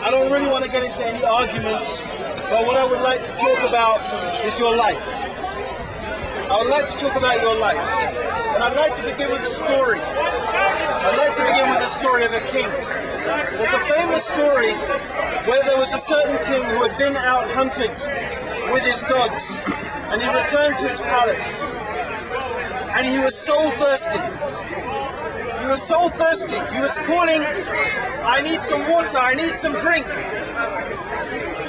I don't really want to get into any arguments, but what I would like to talk about is your life. I would like to talk about your life. And I'd like to begin with a story. I'd like to begin with the story of a king. There's a famous story where there was a certain king who had been out hunting with his dogs, and he returned to his palace. And he was so thirsty. He was so thirsty. He was calling, "I need some water, I need some drink."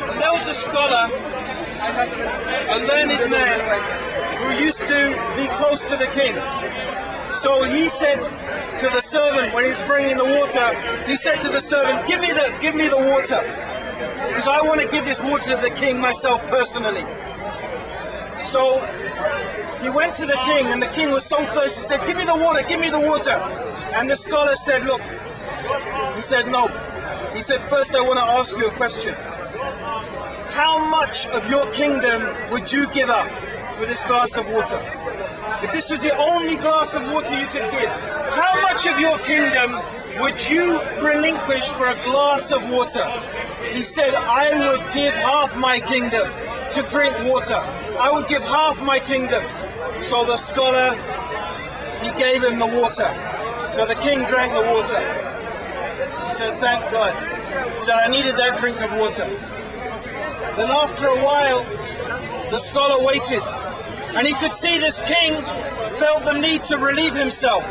And there was a scholar, a learned man, who used to be close to the king. So he said to the servant, when he was bringing the water, he said to the servant, give me the water, because I want to give this water to the king myself personally." So he went to the king, and the king was so thirsty, he said, "Give me the water, give me the water." And the scholar said, "Look," he said, "no." He said, "First I want to ask you a question. How much of your kingdom would you give up for this glass of water? If this was the only glass of water you could give, how much of your kingdom would you relinquish for a glass of water?" He said, "I would give half my kingdom to drink water. I would give half my kingdom." So the scholar, he gave him the water. So the king drank the water. He said, "Thank God." He said, "I needed that drink of water." Then after a while, the scholar waited, and he could see this king felt the need to relieve himself.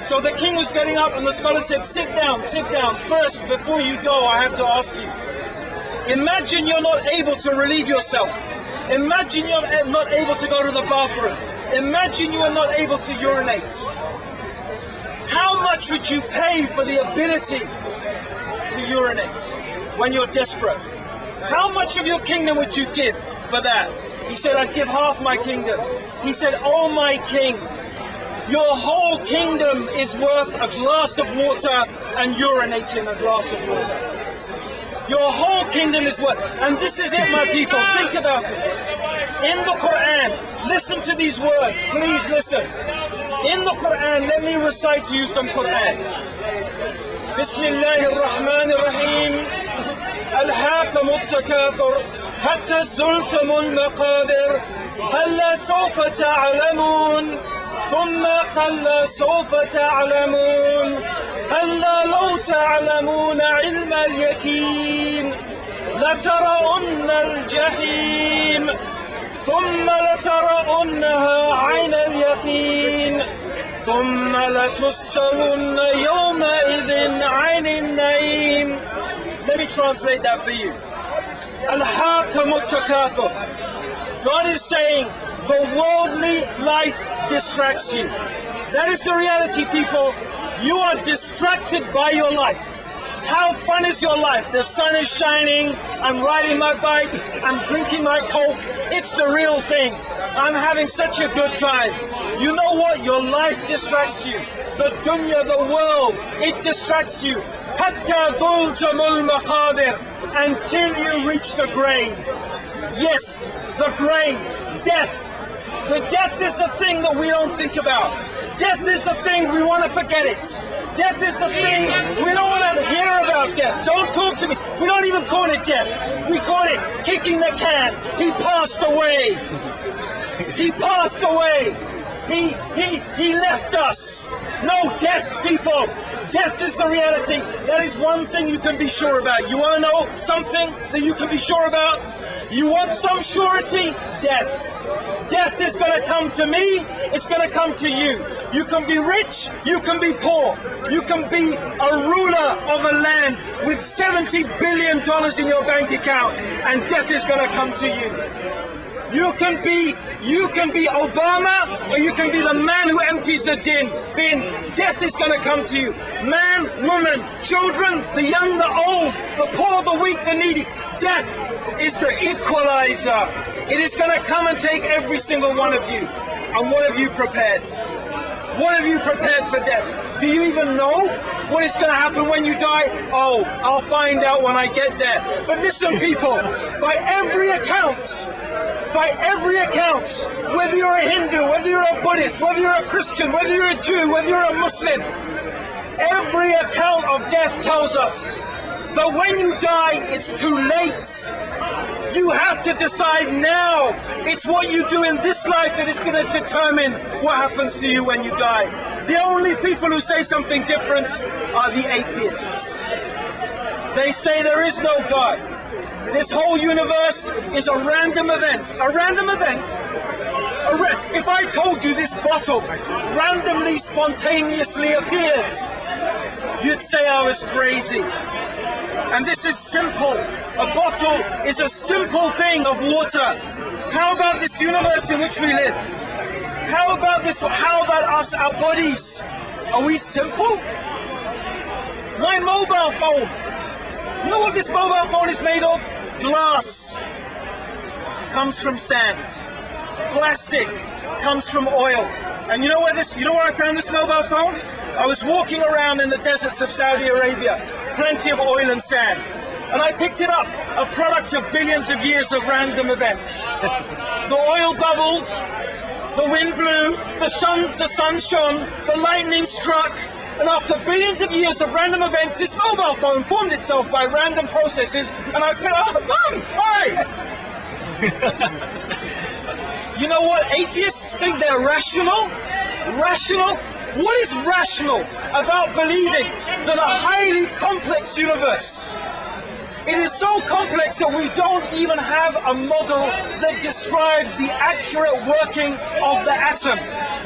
So the king was getting up, and the scholar said, sit down, sit down. First, before you go, I have to ask you. Imagine you're not able to relieve yourself. Imagine you're not able to go to the bathroom. Imagine you are not able to urinate. How much would you pay for the ability to urinate when you're desperate? How much of your kingdom would you give for that? He said, "I'd give half my kingdom." He said, "Oh my king, your whole kingdom is worth a glass of water and urinating a glass of water. Your whole kingdom is worth." And this is it, my people. Think about it. In the Quran, listen to these words. Please listen. In the Quran, let me recite to you some Quran. Bismillahir Rahmanir Rahim. ألهاكم التكاثر حتى زرتم المقابر هلا سوف تعلمون ثم قل سوف تعلمون هلا لو تعلمون علم اليقين لترون الجحيم ثم لترونها عين اليقين ثم لتسألن يومئذ عن النعيم. Let me translate that for you. ألهاكم التكاثر. God is saying the worldly life distracts you. That is the reality, people. You are distracted by your life. How fun is your life? The sun is shining, I'm riding my bike, I'm drinking my Coke. It's the real thing. I'm having such a good time. You know what? Your life distracts you. The dunya, the world, it distracts you. حتى ذلتم المقابر, until you reach the grave. Yes, the grave, death. The death is the thing that we don't think about. Death is the thing, we want to forget it. Death is the thing, we don't want to hear about death. Don't talk to me. We don't even call it death. We call it kicking the can. He passed away. He passed away. He left us. No, death, people. Death is the reality. That is one thing you can be sure about. You want to know something that you can be sure about? You want some surety? Death. Death is going to come to me. It's going to come to you. You can be rich. You can be poor. You can be a ruler of a land with $70 billion in your bank account, and death is going to come to you. You can be Obama, or you can be the man who empties the bin. Death is going to come to you. Man, woman, children, the young, the old, the poor, the weak, the needy. Death is the equalizer. It is going to come and take every single one of you. And what have you prepared? What have you prepared for death? Do you even know what is going to happen when you die? Oh, I'll find out when I get there. But listen, people, by every account, whether you're a Hindu, whether you're a Buddhist, whether you're a Christian, whether you're a Jew, whether you're a Muslim, every account of death tells us But when you die, it's too late. You have to decide now. It's what you do in this life that is going to determine what happens to you when you die. The only people who say something different are the atheists. They say there is no God. This whole universe is a random event. A random event? If I told you this bottle randomly, spontaneously appears, you'd say I was crazy. And this is simple. A bottle is a simple thing of water. How about this universe in which we live? How about this? How about us, our bodies? Are we simple? My mobile phone. You know what this mobile phone is made of? Glass. Comes from sand. Plastic comes from oil. And you know where I found this mobile phone? I was walking around in the deserts of Saudi Arabia. Plenty of oil and sand. And I picked it up, a product of billions of years of random events. The oil bubbled, the wind blew, the sun shone, the lightning struck, and after billions of years of random events, this mobile phone formed itself by random processes, and I picked up, hi! You know what? Atheists think they're rational? Rational? What is rational about believing that a highly complex universe, it is so complex that we don't even have a model that describes the accurate working of the atom.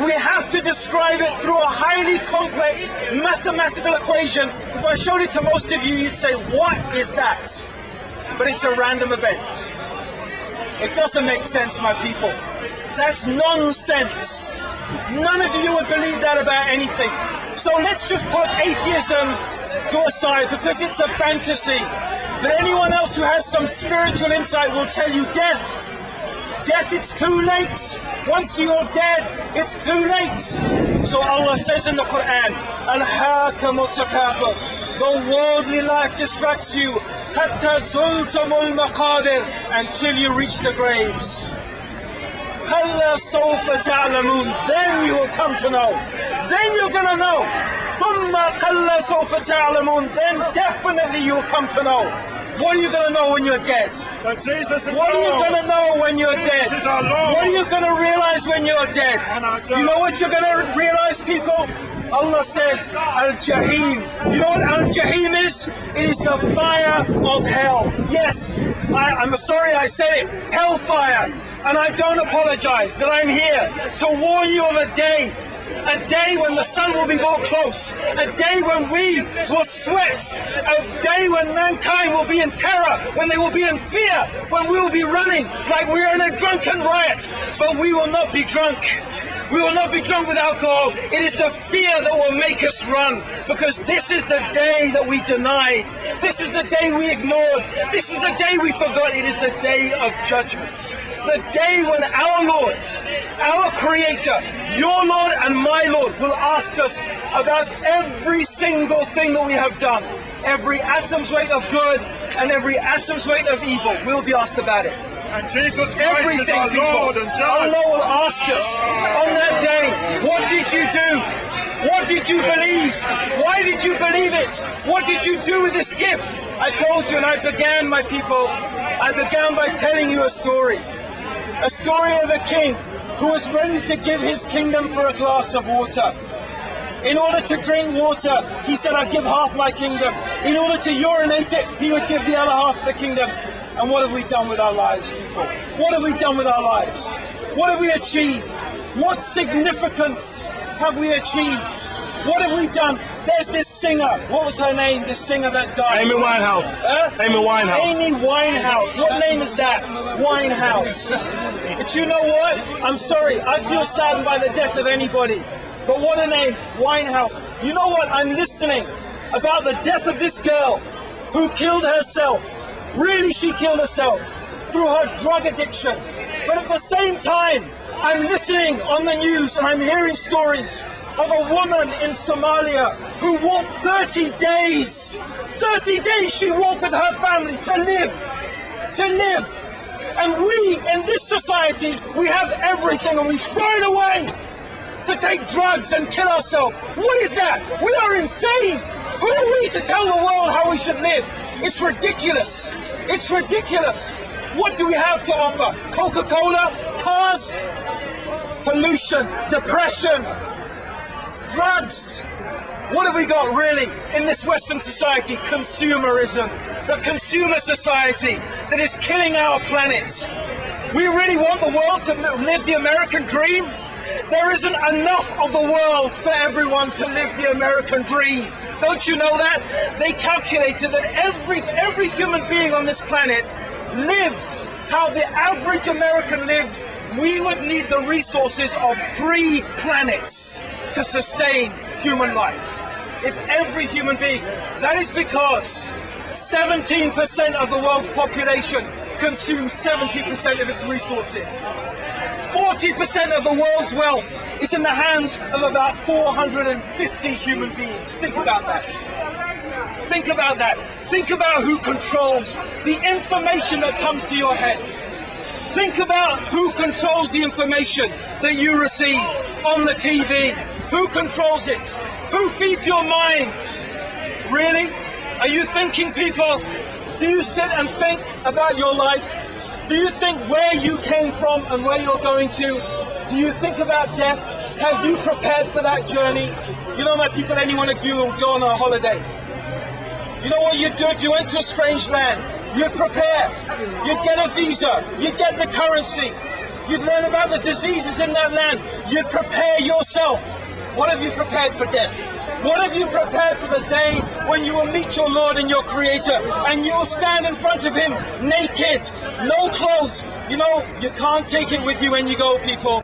We have to describe it through a highly complex mathematical equation. If I showed it to most of you, you'd say, what is that? But it's a random event. It doesn't make sense, my people. That's nonsense. None of you would believe that about anything. So let's just put atheism to a side because it's a fantasy. But anyone else who has some spiritual insight will tell you death. Death, it's too late. Once you're dead, it's too late. So Allah says in the Quran, Al-Hakamu Takafur, the worldly life distracts you, Hatta Zultumul Maqadir, until you reach the graves. Kalla sawfa ta'lamun, then you will come to know. Then you're going to know. Thumma kalla sawfa ta'lamun, then definitely you'll come to know. What are you going to know when you're dead? That Jesus is What are you Lord. going to know when you're dead? Jesus is our Lord. What are you going to realize when you're dead? You know what you're going to realize, people? Allah says, Al-Jahim. You know what Al-Jahim is? It is the fire of hell. Yes, I'm sorry I said it. Hellfire. And I don't apologize that I'm here to warn you of a day when the sun will be brought close, a day when we will sweat, a day when mankind will be in terror, when they will be in fear, when we will be running like we're in a drunken riot, but we will not be drunk. We will not be drunk with alcohol. It is the fear that will make us run, because this is the day that we denied. This is the day we ignored. This is the day we forgot. It is the day of judgment. The day when our Lord, our Creator, your Lord and my Lord will ask us about every single thing that we have done. Every atom's weight of good and every atom's weight of evil. We'll be asked about it. And Jesus Christ is our Lord and Judge. Allah will ask us on that day, what did you do? What did you believe? Why did you believe it? What did you do with this gift? I told you, and I began, my people, I began by telling you a story. A story of a king who was ready to give his kingdom for a glass of water. In order to drink water, he said, I'd give half my kingdom. In order to urinate it, he would give the other half of the kingdom. And what have we done with our lives, people? What have we done with our lives? What have we achieved? What significance have we achieved? What have we done? There's this singer. What was her name? This singer that died. Amy Winehouse. Amy Winehouse. Amy Winehouse. What name is that? Winehouse. But you know what? I'm sorry. I feel saddened by the death of anybody. But what a name. Winehouse. You know what? I'm listening about the death of this girl who killed herself. Really, she killed herself through her drug addiction. But at the same time, I'm listening on the news and I'm hearing stories of a woman in Somalia who walked 30 days. 30 days she walked with her family to live. To live. And we, in this society, we have everything and we throw it away to take drugs and kill ourselves. What is that? We are insane. Who are we to tell the world how we should live? It's ridiculous. It's ridiculous. What do we have to offer? Coca-Cola, cars, pollution, depression, drugs. What have we got really in this Western society? Consumerism. The consumer society that is killing our planet. We really want the world to live the American dream? There isn't enough of the world for everyone to live the American dream. Don't you know that? They calculated that every human being on this planet lived how the average American lived. We would need the resources of 3 planets to sustain human life. If every human being, that is because 17% of the world's population consumes 70% of its resources. 40% of the world's wealth is in the hands of about 450 human beings. Think about that. Think about that. Think about who controls the information that comes to your head. Think about who controls the information that you receive on the TV. Who controls it? Who feeds your mind? Really? Are you thinking, people? Do you sit and think about your life? Do you think where you came from and where you're going to? Do you think about death? Have you prepared for that journey? You know, my people, any one of you will go on a holiday. You know what you'd do if you went to a strange land? You'd prepare. You'd get a visa. You'd get the currency. You'd learn about the diseases in that land. You'd prepare yourself. What have you prepared for death? What have you prepared for the day when you will meet your Lord and your Creator and you will stand in front of Him naked, no clothes? You know, you can't take it with you when you go, people.